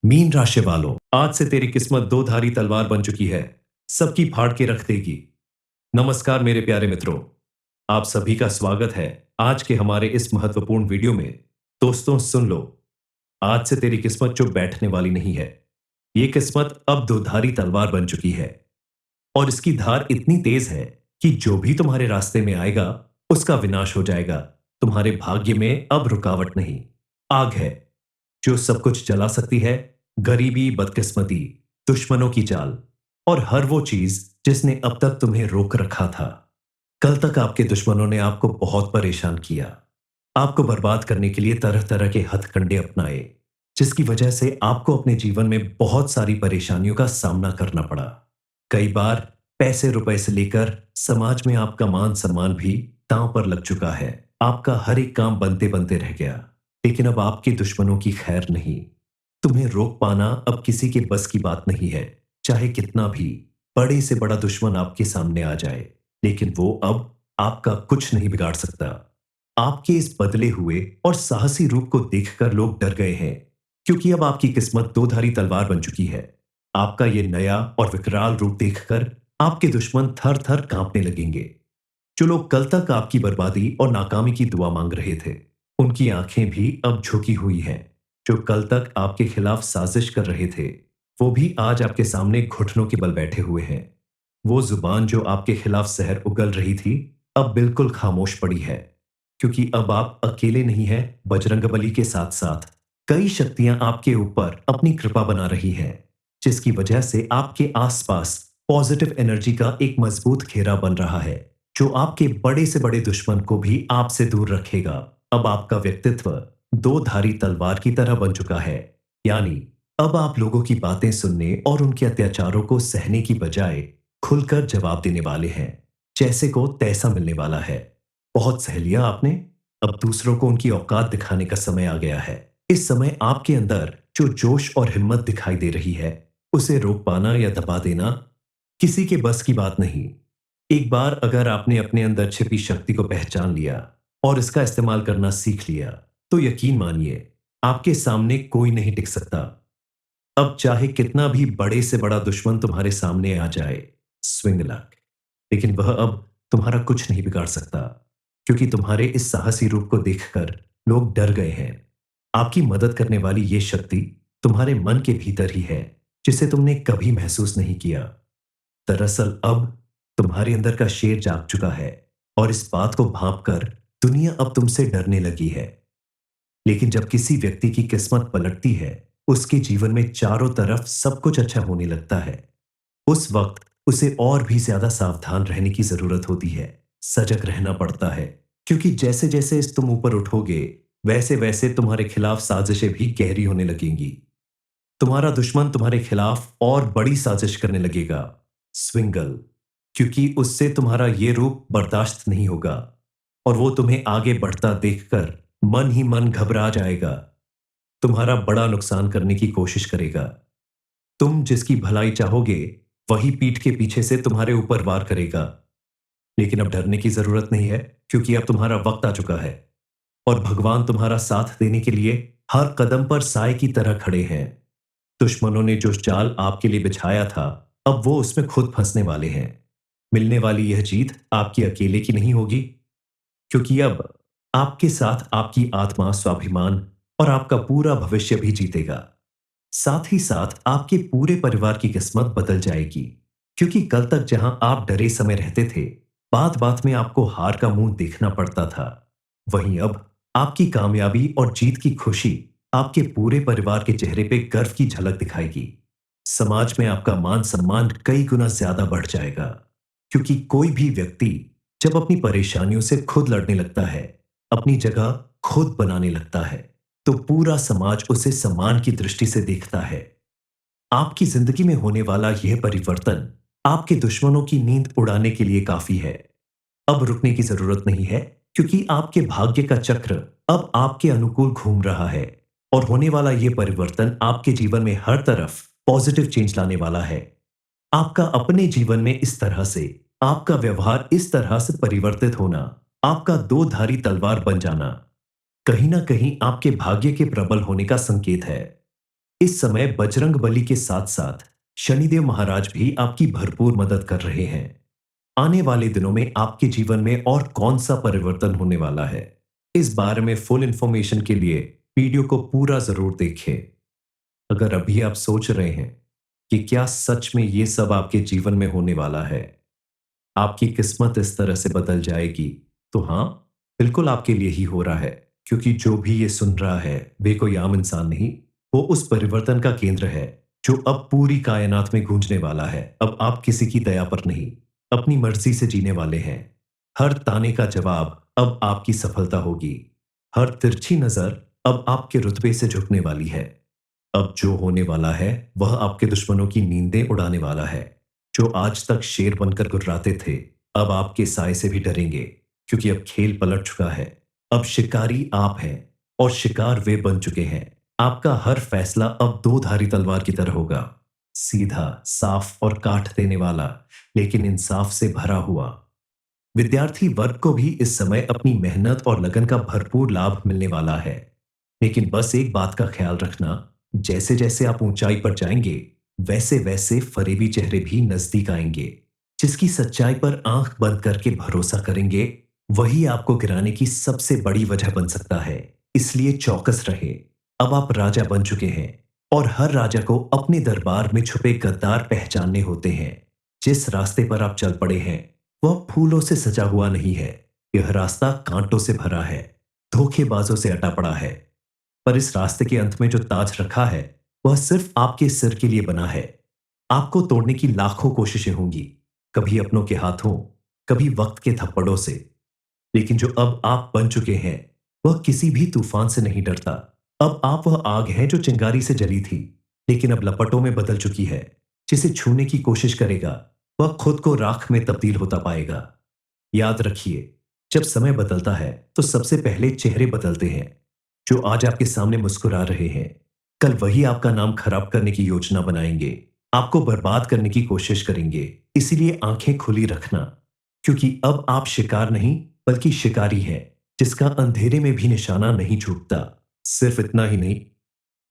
Mean राशि वालों, आज से तेरी किस्मत दो धारी तलवार बन चुकी है। सबकी फाड़ के रख देगी। नमस्कार मेरे प्यारे मित्रों, आप सभी का स्वागत है आज के हमारे इस महत्वपूर्ण वीडियो में। दोस्तों सुन लो, आज से तेरी किस्मत चुप बैठने वाली नहीं है। ये किस्मत अब दो धारी तलवार बन चुकी है और इसकी धार इतनी तेज है कि जो भी तुम्हारे रास्ते में आएगा उसका विनाश हो जाएगा। तुम्हारे भाग्य में अब रुकावट नहीं, आग है जो सब कुछ जला सकती है। गरीबी, बदकिस्मती, दुश्मनों की चाल और हर वो चीज जिसने अब तक तुम्हें रोक रखा था। कल तक आपके दुश्मनों ने आपको बहुत परेशान किया, आपको बर्बाद करने के लिए तरह तरह के हथकंडे अपनाए, जिसकी वजह से आपको अपने जीवन में बहुत सारी परेशानियों का सामना करना पड़ा। कई बार पैसे रुपए से लेकर समाज में आपका मान सम्मान भी दांव पर लग चुका है। आपका हर एक काम बनते बनते रह गया। लेकिन अब आपके दुश्मनों की खैर नहीं। तुम्हें रोक पाना अब किसी के बस की बात नहीं है। चाहे कितना भी बड़े से बड़ा दुश्मन आपके सामने आ जाए, लेकिन वो अब आपका कुछ नहीं बिगाड़ सकता। आपके इस बदले हुए और साहसी रूप को देखकर लोग डर गए हैं, क्योंकि अब आपकी किस्मत दो धारी तलवार बन चुकी है। आपका ये नया और विकराल रूप देखकर आपके दुश्मन थर थर कांपने लगेंगे। जो लोग कल तक आपकी बर्बादी और नाकामी की दुआ मांग रहे थे, उनकी आंखें भी अब झुकी हुई हैं। जो कल तक आपके खिलाफ साजिश कर रहे थे, वो भी आज आपके सामने घुटनों के बल बैठे हुए हैं। वो जुबान जो आपके खिलाफ जहर उगल रही थी, अब बिल्कुल खामोश पड़ी है, क्योंकि अब आप अकेले नहीं हैं। बजरंगबली के साथ साथ कई शक्तियां आपके ऊपर अपनी कृपा बना रही हैं, जिसकी वजह से आपके आसपास पॉजिटिव एनर्जी का एक मजबूत घेरा बन रहा है, जो आपके बड़े से बड़े दुश्मन को भी आपसे दूर रखेगा। अब आपका व्यक्तित्व दो धारी तलवार की तरह बन चुका है, यानी अब आप लोगों की बातें सुनने और उनके अत्याचारों को सहने की बजाय खुलकर जवाब देने वाले हैं। जैसे को तैसा मिलने वाला है। बहुत सह लिया आपने। अब दूसरों को उनकी औकात दिखाने का समय आ गया है। इस समय आपके अंदर जो जोश और हिम्मत दिखाई दे रही है, उसे रोक पाना या दबा देना किसी के बस की बात नहीं। एक बार अगर आपने अपने अंदर छिपी शक्ति को पहचान लिया और इसका इस्तेमाल करना सीख लिया, तो यकीन मानिए आपके सामने कोई नहीं टिक सकता। अब चाहे कितना भी बड़े से बड़ा दुश्मन तुम्हारे सामने आ जाए, स्विंग लक, लेकिन वह अब तुम्हारा कुछ नहीं बिगाड़ सकता, क्योंकि तुम्हारे इस साहसी रूप को देखकर लोग डर गए हैं। आपकी मदद करने वाली ये शक्ति तुम्हारे मन के भीतर ही है, जिसे तुमने कभी महसूस नहीं किया। दरअसल अब तुम्हारे अंदर का शेर जाग चुका है और इस बात को भांपकर दुनिया अब तुमसे डरने लगी है। लेकिन जब किसी व्यक्ति की किस्मत पलटती है, उसके जीवन में चारों तरफ सब कुछ अच्छा होने लगता है, उस वक्त उसे और भी ज्यादा सावधान रहने की जरूरत होती है। सजग रहना पड़ता है, क्योंकि जैसे जैसे इस तुम ऊपर उठोगे, वैसे वैसे तुम्हारे खिलाफ साजिशें भी गहरी होने लगेंगी। तुम्हारा दुश्मन तुम्हारे खिलाफ और बड़ी साजिश करने लगेगा, स्विंगल, क्योंकि उससे तुम्हारा ये रूप बर्दाश्त नहीं होगा और वो तुम्हें आगे बढ़ता देखकर मन ही मन घबरा जाएगा। तुम्हारा बड़ा नुकसान करने की कोशिश करेगा। तुम जिसकी भलाई चाहोगे, वही पीठ के पीछे से तुम्हारे ऊपर वार करेगा। लेकिन अब डरने की जरूरत नहीं है, क्योंकि अब तुम्हारा वक्त आ चुका है और भगवान तुम्हारा साथ देने के लिए हर कदम पर साए की तरह खड़े हैं। दुश्मनों ने जो जाल आपके लिए बिछाया था, अब वो उसमें खुद फंसने वाले हैं। मिलने वाली यह जीत आपकी अकेले की नहीं होगी, क्योंकि अब आपके साथ आपकी आत्मा, स्वाभिमान और आपका पूरा भविष्य भी जीतेगा। साथ ही साथ आपके पूरे परिवार की किस्मत बदल जाएगी, क्योंकि कल तक जहां आप डरे समय रहते थे, बात बात में आपको हार का मुंह देखना पड़ता था, वहीं अब आपकी कामयाबी और जीत की खुशी आपके पूरे परिवार के चेहरे पे गर्व की झलक दिखाएगी। समाज में आपका मान सम्मान कई गुना ज्यादा बढ़ जाएगा, क्योंकि कोई भी व्यक्ति जब अपनी परेशानियों से खुद लड़ने लगता है, अपनी जगह खुद बनाने लगता है, तो पूरा समाज उसे सम्मान की दृष्टि से देखता है। आपकी जिंदगी में होने वाला यह परिवर्तन आपके दुश्मनों की नींद उड़ाने के लिए काफी है। अब रुकने की जरूरत नहीं है, क्योंकि आपके भाग्य का चक्र अब आपके अनुकूल घूम रहा है और होने वाला यह परिवर्तन आपके जीवन में हर तरफ पॉजिटिव चेंज लाने वाला है। आपका अपने जीवन में इस तरह से, आपका व्यवहार इस तरह से परिवर्तित होना, आपका दो धारी तलवार बन जाना, कहीं ना कहीं आपके भाग्य के प्रबल होने का संकेत है। इस समय बजरंग बली के साथ साथ शनिदेव महाराज भी आपकी भरपूर मदद कर रहे हैं। आने वाले दिनों में आपके जीवन में और कौन सा परिवर्तन होने वाला है, इस बारे में फुल इंफॉर्मेशन के लिए वीडियो को पूरा जरूर देखें। अगर अभी आप सोच रहे हैं कि क्या सच में ये सब आपके जीवन में होने वाला है, आपकी किस्मत इस तरह से बदल जाएगी, तो हाँ, बिल्कुल आपके लिए ही हो रहा है। क्योंकि जो भी ये सुन रहा है वे कोई आम इंसान नहीं, वो उस परिवर्तन का केंद्र है जो अब पूरी कायनात में गूंजने वाला है। अब आप किसी की दया पर नहीं, अपनी मर्जी से जीने वाले हैं। हर ताने का जवाब अब आपकी सफलता होगी। हर तिरछी नजर अब आपके रुतबे से झुकने वाली है। अब जो होने वाला है वह आपके दुश्मनों की नींदें उड़ाने वाला है। जो आज तक शेर बनकर गुर्राते थे, अब आपके साय से भी डरेंगे, क्योंकि अब खेल पलट चुका है। अब शिकारी आप हैं और शिकार वे बन चुके हैं। आपका हर फैसला अब दो धारी तलवार की तरह होगा, सीधा, साफ और काट देने वाला, लेकिन इंसाफ से भरा हुआ। विद्यार्थी वर्ग को भी इस समय अपनी मेहनत और लगन का भरपूर लाभ मिलने वाला है। लेकिन बस एक बात का ख्याल रखना, जैसे जैसे आप ऊंचाई पर जाएंगे, वैसे वैसे फरेबी चेहरे भी नजदीक आएंगे। जिसकी सच्चाई पर आंख बंद करके भरोसा करेंगे, वही आपको गिराने की सबसे बड़ी वजह बन सकता है। इसलिए चौकस रहे। अब आप राजा बन चुके हैं और हर राजा को अपने दरबार में छुपे गद्दार पहचानने होते हैं। जिस रास्ते पर आप चल पड़े हैं वह फूलों से सजा हुआ नहीं है। यह रास्ता कांटों से भरा है, धोखेबाजों से अटा पड़ा है। पर इस रास्ते के अंत में जो ताज रखा है वह सिर्फ आपके सिर के लिए बना है। आपको तोड़ने की लाखों कोशिशें होंगी, कभी अपनों के हाथों, कभी वक्त के थप्पड़ों से। लेकिन जो अब आप बन चुके हैं वह किसी भी तूफान से नहीं डरता। अब आप वह आग है जो चिंगारी से जली थी, लेकिन अब लपटों में बदल चुकी है। जिसे छूने की कोशिश करेगा वह खुद को राख में तब्दील होता पाएगा। याद रखिए, जब समय बदलता है तो सबसे पहले चेहरे बदलते हैं। जो आज आपके सामने मुस्कुरा रहे हैं, कल वही आपका नाम खराब करने की योजना बनाएंगे, आपको बर्बाद करने की कोशिश करेंगे। इसीलिए आंखें खुली रखना, क्योंकि अब आप शिकार नहीं बल्कि शिकारी हैं, जिसका अंधेरे में भी निशाना नहीं छूटता। सिर्फ इतना ही नहीं,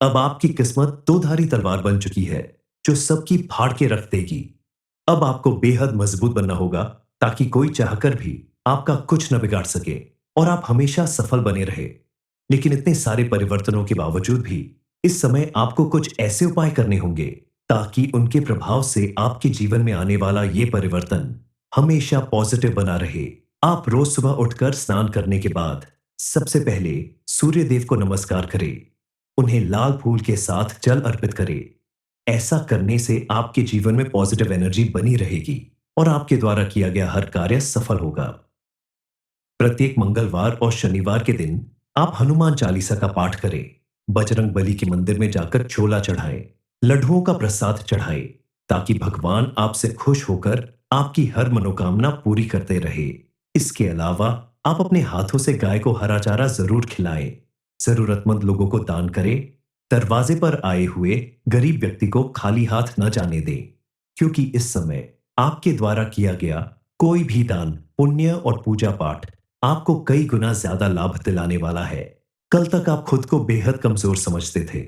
अब आपकी किस्मत दो धारी तलवार बन चुकी है जो सबकी फाड़ के रख देगी। अब आपको बेहद मजबूत बनना होगा, ताकि कोई चाहकर भी आपका कुछ न बिगाड़ सके और आप हमेशा सफल बने रहे। लेकिन इतने सारे परिवर्तनों के बावजूद भी इस समय आपको कुछ ऐसे उपाय करने होंगे ताकि उनके प्रभाव से आपके जीवन में आने वाला ये परिवर्तन हमेशा पॉजिटिव बना रहे। आप रोज सुबह उठकर स्नान करने के बाद सबसे पहले सूर्य देव को नमस्कार करें। उन्हें लाल फूल के साथ जल अर्पित करें। ऐसा करने से आपके जीवन में पॉजिटिव एनर्जी बनी रहेगी और आपके द्वारा किया गया हर कार्य सफल होगा। प्रत्येक मंगलवार और शनिवार के दिन आप हनुमान चालीसा का पाठ करें। बजरंग बली के मंदिर में जाकर छोला चढ़ाएं, लड्डुओं का प्रसाद चढ़ाएं, ताकि भगवान आपसे खुश होकर आपकी हर मनोकामना पूरी करते रहे। इसके अलावा आप अपने हाथों से गाय को हरा चारा जरूर खिलाएं। जरूरतमंद लोगों को दान करें। दरवाजे पर आए हुए गरीब व्यक्ति को खाली हाथ न जाने दें, क्योंकि इस समय आपके द्वारा किया गया कोई भी दान, पुण्य और पूजा पाठ आपको कई गुना ज्यादा लाभ दिलाने वाला है। कल तक आप खुद को बेहद कमजोर समझते थे,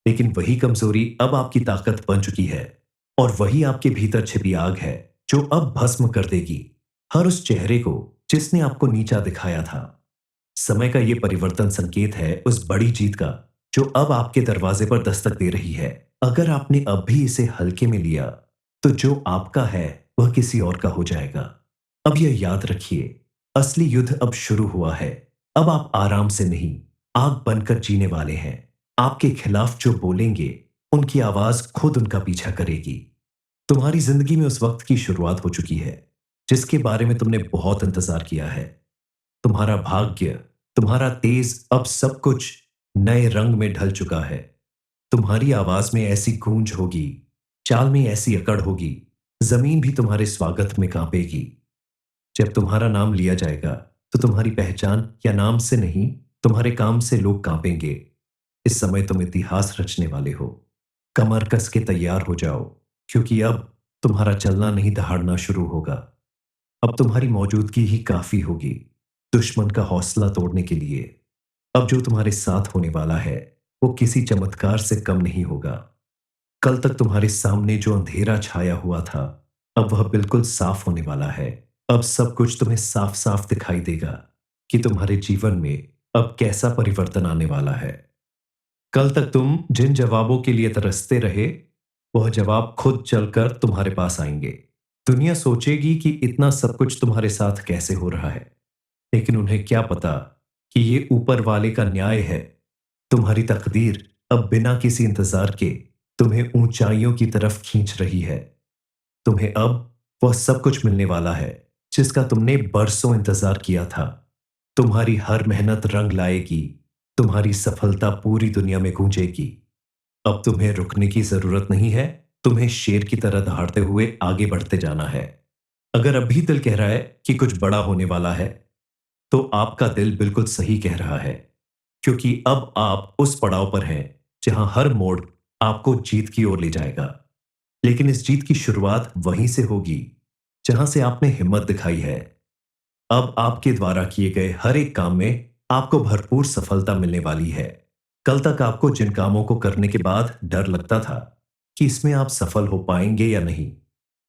लेकिन वही कमजोरी अब आपकी ताकत बन चुकी है और वही आपके भीतर छिपी आग है जो अब भस्म कर देगी हर उस चेहरे को जिसने आपको नीचा दिखाया था। समय का यह परिवर्तन संकेत है उस बड़ी जीत का जो अब आपके दरवाजे पर दस्तक दे रही है। अगर आपने अब भी इसे हल्के में लिया तो जो आपका है वह किसी और का हो जाएगा। अब यह याद रखिए, असली युद्ध अब शुरू हुआ है। अब आप आराम से नहीं, आग बनकर जीने वाले हैं। आपके खिलाफ जो बोलेंगे उनकी आवाज खुद उनका पीछा करेगी। तुम्हारी जिंदगी में उस वक्त की शुरुआत हो चुकी है जिसके बारे में तुमने बहुत इंतजार किया है। तुम्हारा भाग्य, तुम्हारा तेज, अब सब कुछ नए रंग में ढल चुका है। तुम्हारी आवाज में ऐसी गूंज होगी, चाल में ऐसी अकड़ होगी, जमीन भी तुम्हारे स्वागत में कांपेगी। जब तुम्हारा नाम लिया जाएगा तो तुम्हारी पहचान या नाम से नहीं, तुम्हारे काम से लोग कांपेंगे। इस समय तुम इतिहास रचने वाले हो। कमर कस के तैयार हो जाओ, क्योंकि अब तुम्हारा चलना नहीं दहाड़ना शुरू होगा। अब तुम्हारी मौजूदगी ही काफी होगी दुश्मन का हौसला तोड़ने के लिए। अब जो तुम्हारे साथ होने वाला है वो किसी चमत्कार से कम नहीं होगा। कल तक तुम्हारे सामने जो अंधेरा छाया हुआ था, अब वह बिल्कुल साफ होने वाला है। अब सब कुछ तुम्हें साफ-साफ दिखाई देगा कि तुम्हारे जीवन में अब कैसा परिवर्तन आने वाला है। कल तक तुम जिन जवाबों के लिए तरसते रहे, वह जवाब खुद चलकर तुम्हारे पास आएंगे। दुनिया सोचेगी कि इतना सब कुछ तुम्हारे साथ कैसे हो रहा है, लेकिन उन्हें क्या पता कि ये ऊपर वाले का न्याय है। तुम्हारी तकदीर अब बिना किसी इंतजार के तुम्हें ऊंचाइयों की तरफ खींच रही है। तुम्हें अब वह सब कुछ मिलने वाला है जिसका तुमने बरसों इंतजार किया था। तुम्हारी हर मेहनत रंग लाएगी। तुम्हारी सफलता पूरी दुनिया में गूंजेगी। अब तुम्हें रुकने की जरूरत नहीं है। तुम्हें शेर की तरह दहाड़ते हुए आगे बढ़ते जाना है। अगर अभी दिल कह रहा है कि कुछ बड़ा होने वाला है, तो आपका दिल बिल्कुल सही कह रहा है, क्योंकि अब आप उस पड़ाव पर हैं जहां हर मोड़ आपको जीत की ओर ले जाएगा। लेकिन इस जीत की शुरुआत वहीं से होगी जहां से आपने हिम्मत दिखाई है। अब आपके द्वारा किए गए हर एक काम में आपको भरपूर सफलता मिलने वाली है। कल तक आपको जिन कामों को करने के बाद डर लगता था कि इसमें आप सफल हो पाएंगे या नहीं,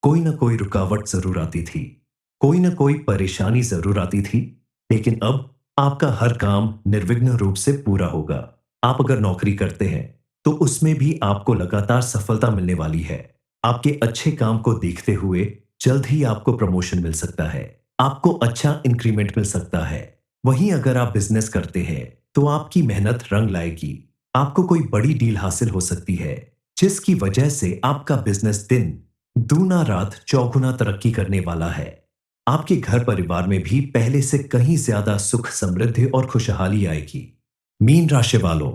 कोई ना कोई रुकावट जरूर आती थी, कोई ना कोई परेशानी जरूर आती थी, लेकिन अब आपका हर काम निर्विघ्न रूप से पूरा होगा। आप अगर नौकरी करते हैं, तो उसमें भी आपको लगातार सफलता मिलने वाली है। आपके अच्छे काम को देखते हुए जल्द ही आपको प्रमोशन मिल सकता है। आपको अच्छा इंक्रीमेंट मिल सकता है। वहीं अगर आप बिजनेस करते हैं, तो आपकी मेहनत रंग लाएगी। आपको कोई बड़ी डील हासिल हो सकती है, जिसकी वजह से आपका बिजनेस दिन दूना रात चौगुना तरक्की करने वाला है। आपके घर परिवार में भी पहले से कहीं ज्यादा सुख, समृद्धि और खुशहाली आएगी। मीन राशि वालों,